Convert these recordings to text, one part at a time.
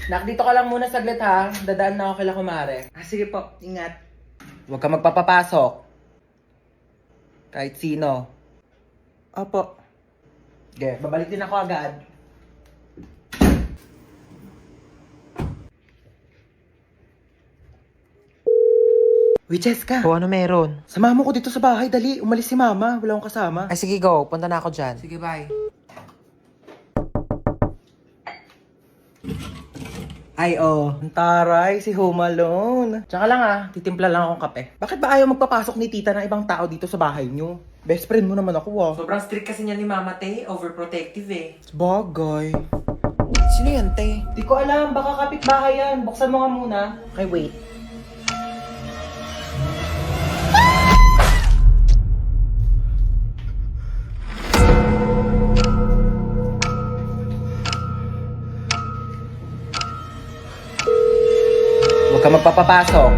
Nak, dito ka lang muna saglit ha. Dadaan na ako kila kumare. Sige po, ingat. Huwag ka magpapapasok. Kahit sino. Opo. Sige, babalik din ako agad. Uy, Jessica. O, ano meron? Samahan mo ko dito sa bahay, dali. Umalis si mama, wala akong kasama. Ay, sige, go. Punta na ako dyan. Sige, bye. Ay, ang taray, si Home Alone. Tsaka lang titimpla lang akong kape. Bakit ba ayaw magpapasok ni tita ng ibang tao dito sa bahay niyo? Best friend mo naman ako Sobrang strict kasi niya ni Mama Te. Overprotective eh. Bagay. Sino yan, Te? Di ko alam, baka kapitbahay yan. Buksan mo nga muna. Okay, wait. Huwag ka magpapapasok.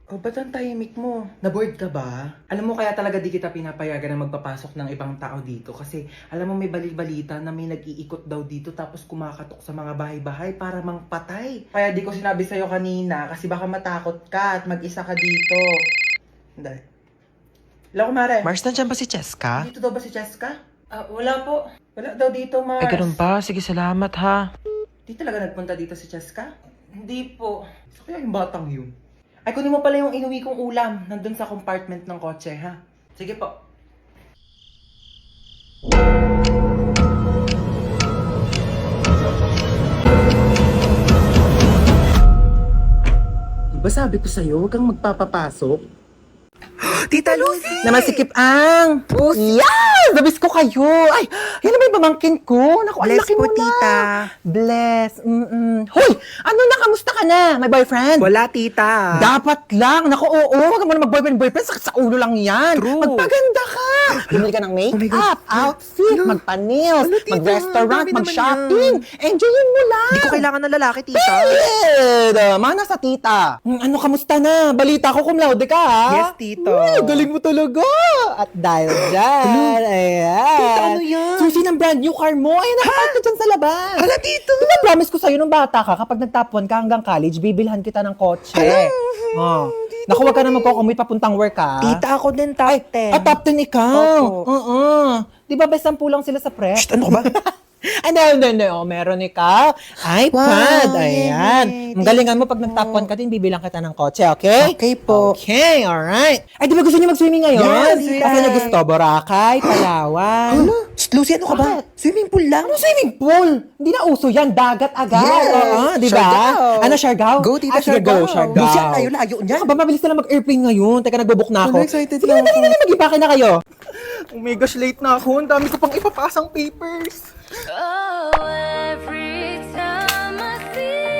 O, ba't ang tahimik mo? Naboard ka ba? Alam mo kaya talaga di kita pinapayagan na magpapasok ng ibang tao dito kasi alam mo may bali-balita na may nag-iikot daw dito tapos kumakatok sa mga bahay-bahay para mangpatay. Kaya di ko sinabi sa'yo kanina kasi baka matakot ka at mag-isa ka dito. Hindi. Hello, kumare. Mars, nandiyan ba si Cheska? Dito daw ba si Cheska? Wala po. Wala daw dito, Mars. Ay, ganun ba? Sige, salamat ha. Di talaga nagpunta dito si Cheska? Hindi po. So kaya yung batang yun? Ay, kunin mo pala yung inuwi kong ulam. Nandun sa compartment ng kotse, ha? Sige po. Diba sabi ko sa'yo, huwag kang magpapapasok? Tita Lucy! Namasikip ang! Yes! Nabis ko kayo! Ay, yan naman yung pamangkin ko. Naku, ang Bless laki po, mo na. tita. Bless. Hoy! Ano na? Kamusta ka na? May boyfriend? Wala, tita. Dapat lang. Naku, oo. Huwag ka muna mag-boyfriend. Sakit sa ulo lang yan. True. Magpaganda ka. Bumili ka ng Oh my make-up, God. outfit, Ano? magpa-nails, Ano, tita? mag-restaurant, Dami naman mag-shopping. Enjoyin mo lang. Hindi ko kailangan ng lalaki, tita. Pwede! Mana sa tita. Ano, kamusta na? Balita ko cum laude ka, ha? Yes, tito. Uy, galing mo talaga. At dahil dyan, ayan. Tita, ano yan? Susi ng brand new car mo. Ayan, nakapark ka dyan sa labas. Hala, tito. Diba promise ko sa'yo nung bata ka, kapag nag-top 1 ka hanggang college, bibilhan kita ng kotse. Oh. Naku, wag ka na magkukumit papuntang work, ha? Tita, ako din top 10. Top 10 ikaw. Opo. Oo. Di ba best 10 lang sila sa prep? Shh, ano ka ba? Hindi. Oh, meron ikaw. iPad. Wow, Ayan. yay, Ang galingan mo pag nag-top 1 ka din, bibilang kita ng kotse, okay? Okay po. Okay, alright. Ay, di ba gusto niyo mag-swimming ngayon? Yes, Kasi yes. na gusto, Boracay, Palawan. Shh, Lucy, ano ka ba? Bakit? Swimming pool lang. Ano swimming pool? Hindi na uso yan, dagat agad. Yes. Oo, di ba? Siargao. Ano, Siargao? Go, tita, Sige, Siargao. go, Siargao. Lucy, ang layo-layo niyan. Ano ba, mabilis na lang mag-airplane ngayon. Teka, nagbo-book na ako. Ano, excited Sige, lang ako. dali, mag-ibake na kayo. Oh my gosh, late na ako. Ang dami ko pang ipapasang papers. Oh, every time I see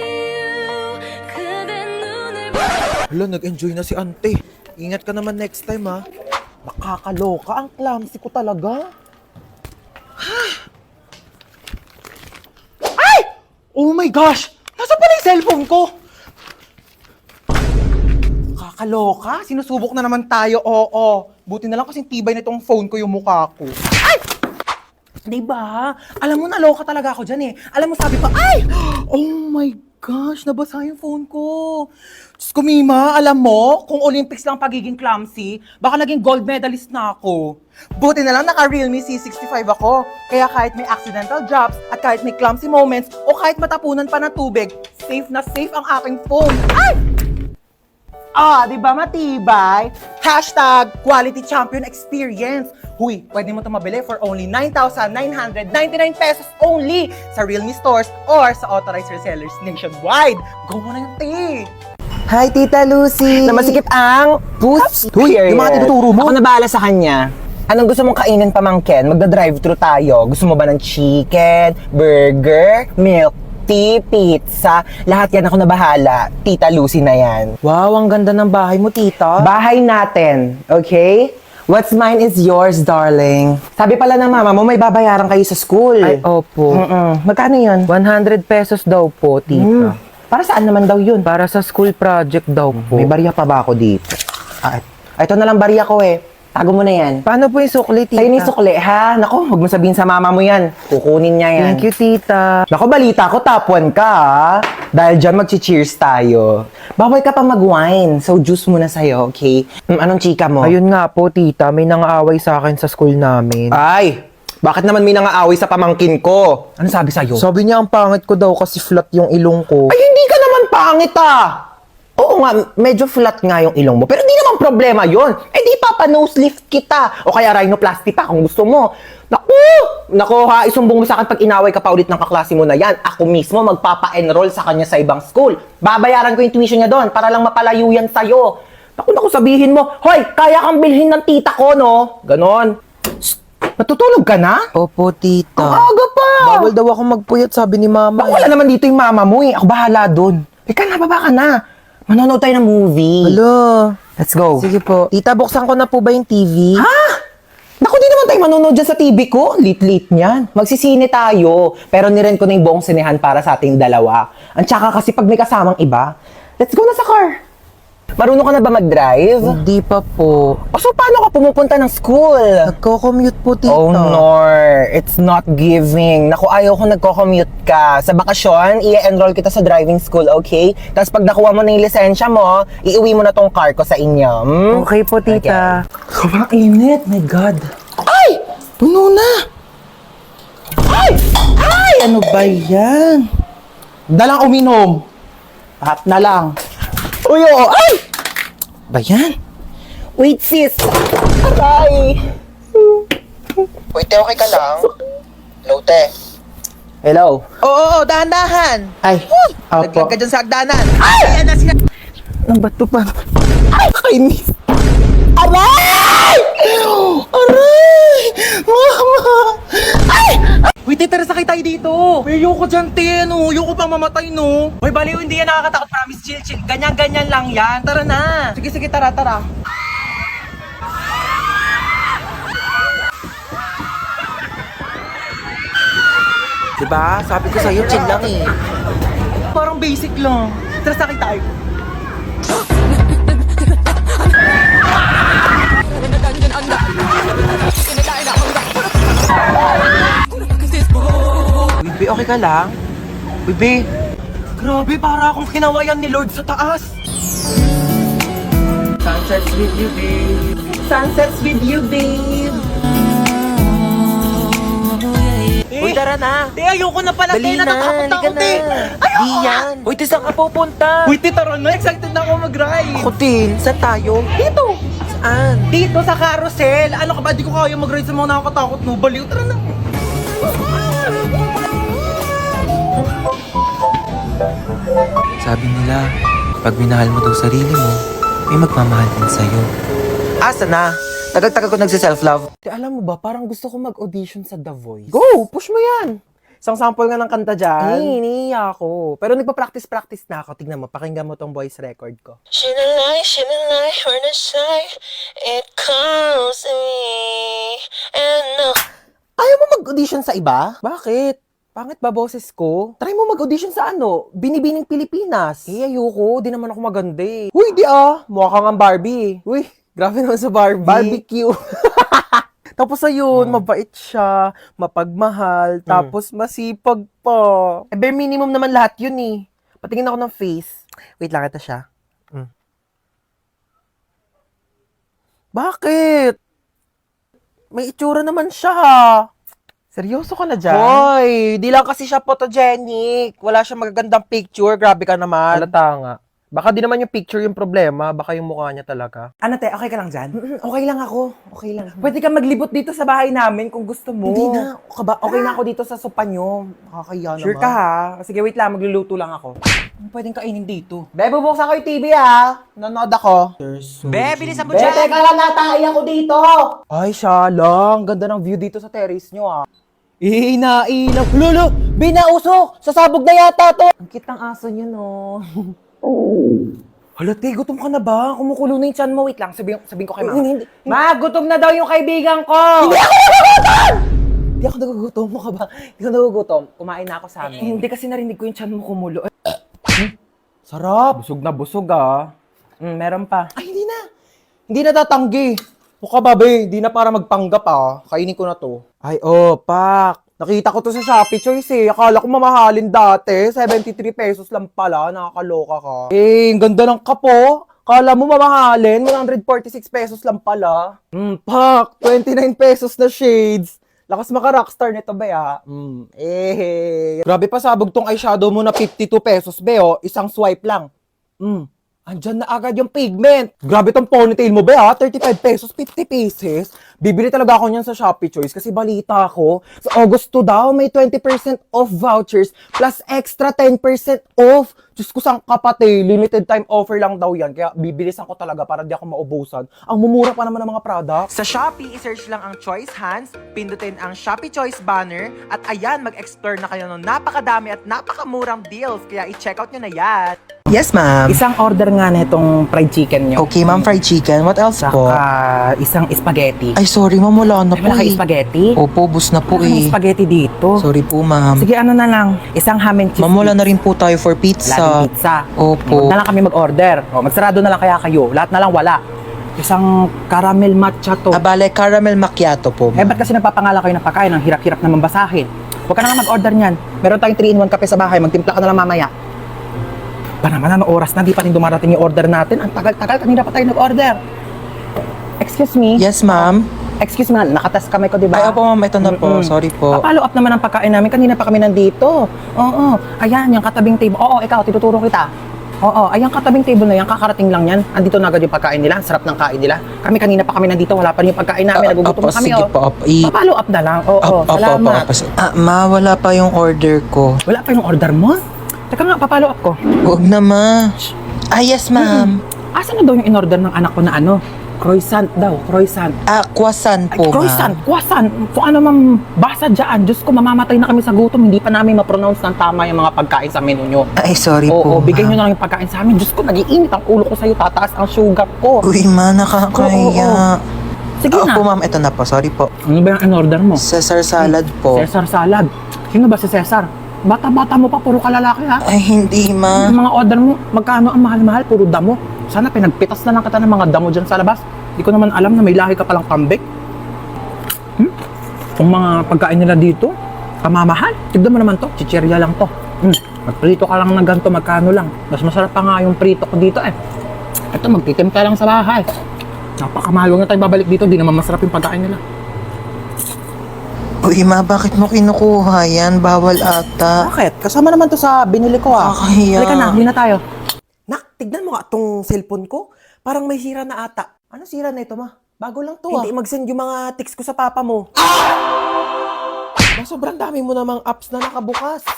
you, 그대 눈을 Hala, nag-enjoy na si ante. Ingat ka naman next time, ha? Nakakaloka. Ang clumsy ko talaga. Ay! Oh my gosh! Nasaan pala yung cellphone ko? Nakakaloka. Sinusubok na naman tayo. Oo. Buti na lang kasing tibay na itong phone ko yung mukha ko. Ay! Diba? Alam mo, naloka talaga ako dyan eh. Alam mo, sabi pa, ay! Oh my gosh, nabasa yung phone ko. Diyos ko, Mima, alam mo, kung Olympics lang pagiging clumsy, baka naging gold medalist na ako. Buti na lang naka-Realme C65 ako. Kaya kahit may accidental drops, at kahit may clumsy moments, o kahit matapunan pa ng tubig, safe na safe ang aking phone. Ay! Di ba matibay? Hashtag Quality Champion Experience. Huy, pwede mo ito mabili for only 9,999 pesos only sa Realme stores or sa authorized resellers nationwide. Go mo na yung tea! Hi, Tita Lucy. Namasikip ang Boost. Huy, Yung mga tinuturo mo. Ako na bahala sa kanya. Anong gusto mong kainin, pamangkin? Magda-drive-thru tayo. Gusto mo ba ng chicken, burger, milk tea, pizza? Lahat yan ako na bahala. Tita Lucy na yan. Wow, ang ganda ng bahay mo, tita. Bahay natin, okay? What's mine is yours, darling. Sabi pala ng mama mo, may babayaran kayo sa school. Ay, opo. Magkano yun? 100 pesos daw po, tita. Para saan naman daw yun? Para sa school project daw po. May barya pa ba ako dito? Ito na lang barya ko eh. Tago mo na yan. Paano po yung sukli, tita? Sa'yo ni sukli, ha? Nako, huwag mo sabihin sa mama mo yan. Kukunin niya yan. Thank you, tita. Nako, balita ko, top 1 ka, ha? Dahil dyan, mag-cheers tayo. Bawal ka pa mag-wine, so juice muna sa'yo, okay? Anong chika mo? Ayun nga po, tita. May nangaaway sa akin sa school namin. Ay! Bakit naman may nangaaway sa pamangkin ko? Ano sabi sa'yo? Sabi niya ang pangit ko daw kasi flat yung ilong ko. Ay, hindi ka naman pangit, ah! Oo nga, medyo flat nga yung ilong mo. Pero di naman problema yon. Eh di papa-nose lift kita. O kaya rhinoplasty pa kung gusto mo. Naku ha, isumbong mo sa akin pag inaway ka pa ulit ng kaklase mo na yan. Ako mismo magpapa-enroll sa kanya sa ibang school. Babayaran ko yung tuition niya doon para lang mapalayo yan sa'yo. Naku, sabihin mo, hoy, kaya kang bilhin ng tita ko, no? Ganon. Shh, matutulog ka na? Opo, tita. Ang aga pa! Bawal daw ako magpuyat, sabi ni mama. Naku, wala naman dito yung mama mo eh. Ako bahala doon. Ika na, baba ka na. Manonood tayo ng movie. Hello. Let's go. Sige po. Tita, buksan ko na po ba yung TV? Ha? Naku, di naman tayo manonood dyan sa TV ko. Lit-lit niyan. Magsisine tayo. Pero nirent ko na yung buong sinehan para sa ating dalawa. Ang tsaka kasi pag may kasamang iba, let's go na sa car. Marunong ka na ba mag-drive? Hindi pa po. O so, paano ka pumupunta ng school? Nagko-commute po, tita. Oh, Nor. It's not giving. Naku, ayaw ko nagko-commute ka. Sa bakasyon, i-enroll kita sa driving school, okay? Tapos pag nakuha mo na yung lisensya mo, iuwi mo na tong car ko sa inyo. Okay po, tita. Sobrang init. My God. Ay! Puno na! Ay! Ay! Ano ba yan? Dalang uminom. Lahat na lang. Uy, oo. Ay! Ba yan? Wait, sis. Aray! Wait, okay ka lang? Hello, te. Hello. Oo, dahan-dahan. Ay. Opo. dyan sa hagdanan. Ay! Ayan na siya. Ang bato pa. Ay, kainis. Aray! Aray! Mama! Ay! Wait, te, tara sakay tayo dito. Ayoko dyan, te. Ano? Ayoko pang mamatay, no? Hoy, baliw, hindi yan nakakatakot. Promise, chill, chill. Ganyan-ganyan lang yan. Tara na. Sige, sige, tara, tara. Diba? Sabi ko sa'yo, chill lang eh. Parang basic lang. Tara sakay tayo. Bibi, okay ka lang? Bibi, grabe, para akong kinawayan ni Lord sa taas. Sunsets with you, babe. Sunsets with you, babe. Uy, tara na. Te, ayoko na pala. Dali Te, na, natatakot halika ako, na. te. Di yan. Uy, te, saan ka pupunta? Uy, te, tara na. Excited na ako mag-ride. Ako din, saan tayo? Dito. Saan? Dito sa carousel. Ano ka ba? Di ko kaya mag-ride sa mga nakakatakot, no? Baliw, tara na. Sabi nila, pag minahal mo daw sarili mo, may magmamahal din sa'yo. Asa na? Tagal-tagal ko nagsi-self-love. Alam mo ba, parang gusto ko mag-audition sa The Voice. Go! Push mo yan. Isang sample nga ng kanta dyan. Ay, iniiya ako. Pero nagpa-practice na ako. Tignan mo, pakinggan mo tong voice record ko. Shinalay, we're not shy. It calls me. And no. Ayaw mo mag-audition sa iba? Bakit? Pangit ba boses ko? Try mo mag-audition sa ano? Binibining Pilipinas. Eh, ayoko. Di naman ako maganda eh. Uy, di ah. Mukha kang ang Barbie. Uy, grabe naman sa Barbie. Barbecue. Tapos ayun, mabait siya, mapagmahal, tapos masipag pa. Eh, bare minimum naman lahat yun eh. Patingin ako ng face. Wait lang, ito siya. Bakit? May itsura naman siya. Seryoso ka na dyan? Hoy, di lang kasi siya photogenic. Wala siya magagandang picture. Grabe ka naman. Halata nga. Baka di naman yung picture yung problema, baka yung mukha niya talaga. Ano te, okay ka lang dyan? Okay lang ako. Okay lang. Pwede ka maglibot dito sa bahay namin kung gusto mo. Hindi na. Okay na ako dito sa sopa nyo. Nakakaya naman. Sure ka ha? Sige, wait lang. Magluluto lang ako. Ano pwedeng kainin dito? Bebe, bubuksan ko yung TV ha. Nanonood ako. Be, bilisan mo Bebe, dyan. teka lang, natay ako dito. Ay, siya lang. Ganda ng view dito sa terrace nyo ah. Inailap. Lolo, binausok. Sasabog na yata to. Ang kitang aso nyo no. Hala, te, gutom ka na ba? Kumukulo na yung chan mo. Wait lang, sabihin ko kay mama. Hindi. Ma, gutom na daw yung kaibigan ko! Hindi ako nagugutom mo ka ba? Hindi ako nagugutom. Kumain na ako sa amin. Hindi kasi narinig ko yung chan mo kumulo. Sarap. Busog na busog ah. Meron pa. Ay, hindi na. Hindi na tatanggi. Mukha babe, hindi na para magpanggap Kainin ko na to. Ay, pak. Nakita ko to sa Shopee Choice Akala ko mamahalin dati. 73 pesos lang pala. Nakakaloka ka. Ang ganda ng kapo. Kala mo mamahalin. 146 pesos lang pala. Pak. 29 pesos na shades. Lakas maka-rockstar nito, be, Grabe pa sabog tong eyeshadow mo na 52 pesos, be, Isang swipe lang. Andyan na agad yung pigment. Grabe tong ponytail mo, be, 35 pesos, 50 pieces. Bibili talaga ako niyan sa Shopee Choice kasi balita ko, sa August 2 daw, may 20% off vouchers plus extra 10% off. Diyos ko sang kapatid, limited time offer lang daw yan. Kaya bibilisan ko talaga para di ako maubusan. Ang mumura pa naman ng mga products. Sa Shopee, i-search lang ang Choice Hands, pindutin ang Shopee Choice banner, at ayan, mag-explore na kayo ng napakadami at napakamurang deals. Kaya i-check out nyo na yan. Yes, ma'am. Isang order nga na itong fried chicken nyo. Okay, ma'am, fried chicken. What else po? Saka isang spaghetti. Ay, sorry, ma'am, wala na po Wala kayo spaghetti? Opo, bus na po Wala kayong spaghetti dito. Sorry po, ma'am. Sige, ano na lang. Isang ham and cheese. Ma'am, wala na rin po tayo for pizza. Laging pizza. Opo. Huwag na lang kami mag-order. Magsarado na lang kaya kayo. Lahat na lang wala. Isang caramel matcha to. Abale, caramel macchiato po, Eh, ba't kasi nagpapangalan kayo ng pagkain? Ang hirap-hirap naman basahin. Huwag ka na nga mag-order niyan. Meron tayong 3-in-1 kape sa bahay. Magtimpla ka na lang mamaya. Ba naman, ano oras na? Di pa rin dumarating yung order natin. Ang tagal-tagal. Kanina pa tayo nag-order. Excuse me? Yes, ma'am. Excuse me, nakatas kamay ko, di ba? Ay, opo, ma'am. Ito na po. Sorry po. Follow up naman ang pagkain namin. Kanina pa kami nandito. Oo. Ayan, yung katabing table. Oo, ikaw, tinuturo kita. Oo, ayan katabing table na yan. Kakarating lang yan. Andito na agad yung pagkain nila. Ang sarap ng kain nila. Kami kanina pa kami nandito. Wala pa rin yung pagkain namin. Nagugutom Opo, na kami, sige po. Opo. Follow up na lang. Oo, salamat. Ma, wala pa yung order ko. Wala pa yung order mo? Teka nga, papalo up ko. Huwag na, ma. Yes, ma'am. Asan na daw yung in-order ng anak ko na ano? Croissant daw, croissant. Croissant Ay, po, croissant, ma'am. croissant. Kung ano mang basa dyan. Diyos ko, mamamatay na kami sa gutom. Hindi pa namin ma-pronounce ng tama yung mga pagkain sa menu nyo. Ay, sorry po, Oo, bigay ma'am. nyo na lang yung pagkain sa amin. Diyos ko, nag-iinit ang ulo ko sa'yo. Tataas ang sugar ko. Uy, ma, nakakaya. Sige na. Opo, ma'am. Ito na po. Sorry po. Ano ba yung in-order mo? Caesar salad po. Cesar salad. Sino ba si Cesar? Bata-bata mo pa, puro kalalaki ha. Ay, hindi, ma. Yung mga order mo, magkano ang mahal-mahal, puro damo. Sana pinagpitas na lang kita ng mga damo dyan sa labas. Hindi ko naman alam na may lahi ka palang kambing. Kung mga pagkain nila dito, kamamahal. Tignan mo naman to, chichirya lang to. Magprito ka lang ng ganito, magkano lang. Mas masarap pa nga yung prito ko dito eh. Ito, magtitimpla lang sa bahay. Napakamahal, huwag na tayo babalik dito, di naman masarap yung pagkain nila. Uy, ma, bakit mo kinukuha yan? Bawal ata. Bakit? Kasama naman to sa binili ko Kakahiya. Halika na, hindi na tayo. Nak, tignan mo nga itong cellphone ko. Parang may sira na ata. Ano sira na ito, ma? Bago lang to, Hindi mag-send yung mga text ko sa papa mo. Sobrang dami mo namang apps na nakabukas.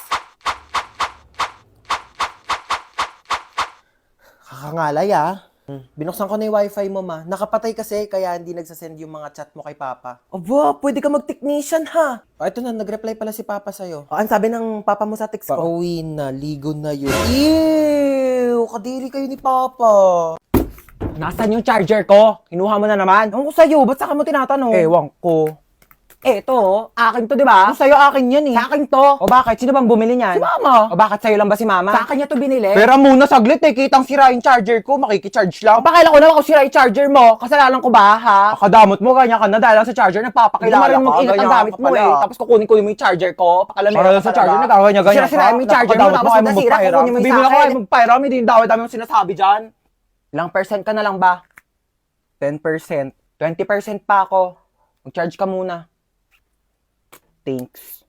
Kakangalay, Binuksan ko na yung wifi mo, ma. Nakapatay kasi, kaya hindi nagsasend yung mga chat mo kay papa. Aba, pwede ka mag-technician, ha? Ito na, nag-reply pala si papa sa'yo. Ang sabi ng papa mo sa text ko? Pauwi na, ligo na yun. Ew, kadiri kayo ni papa. Nasaan yung charger ko? Kinuha mo na naman? Ewan ko sa'yo, ba't saka mo tinatanong? Ewan ko. Eto, akin to, di ba? Sa'yo akin yan, Sa akin to. O bakit? Sino bang bumili niyan? Si mama. O bakit sa'yo lang ba si mama? Sa akin niya to binili. Pera muna saglit kitang sira yung charger ko, makikicharge lang. Pakailan ko naman kung sira yung charger mo. Kasalanan ko ba, ha? Kadamot mo, ganyan ka na dahil lang sa charger, nagpapakilala Hindi mo mag-ingat ang gamit mo eh. Tapos kukunin ko mo yung charger ko. Pakalamera Para lang sa charger, nagkaganyan-ganyan ka. Sira-sira mo yung charger mo. Tapos nasira, kukunin mo yung Bibili sa ako akin. ay magpairam, hindi yung dami yung sinasabi dyan. Ilang percent ka na lang ba? 10%. 20% pa ako. Mag-charge ka muna. Thanks.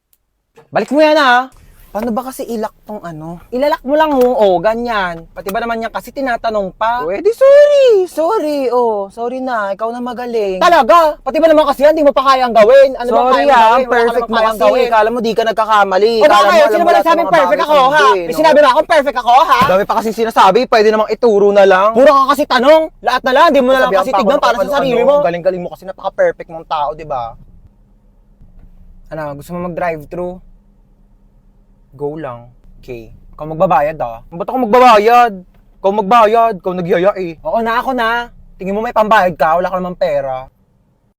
Balik mo yan, ha? Paano ba kasi ilak tong ano? Ilalak mo lang, ganyan. Pati ba naman yan kasi tinatanong pa? Sorry, sorry na, ikaw na magaling. Talaga? Pati ba naman kasi yan, di mo pa kayang gawin? Ano ba Sorry kaya mo gawin? Wala ka perfect naman mo kayang kasi, kala mo di ka nagkakamali. O Kala mo bakit? alam Sino mo ba lahat ng nagsabing mga perfect bagay ako, na ha? hindi, May no? sinabi ba akong perfect ako, ha? Dami pa kasi sinasabi, pwede namang ituro na lang. Puro ka kasi tanong. Lahat na lang, di mo na lang Sabihan kasi pa ako tignan ng para sa ano-ano. sarili mo. Galing-galing mo kasi napaka-perfect mong tao, di ba? Ano, gusto mo mag-drive-thru? Go lang. Okay. Ikaw magbabayad, Ba't ako magbabayad? Ikaw magbayad, ikaw nagyaya eh. Oo na, ako na. Tingin mo may pambayad ka, wala ka namang pera.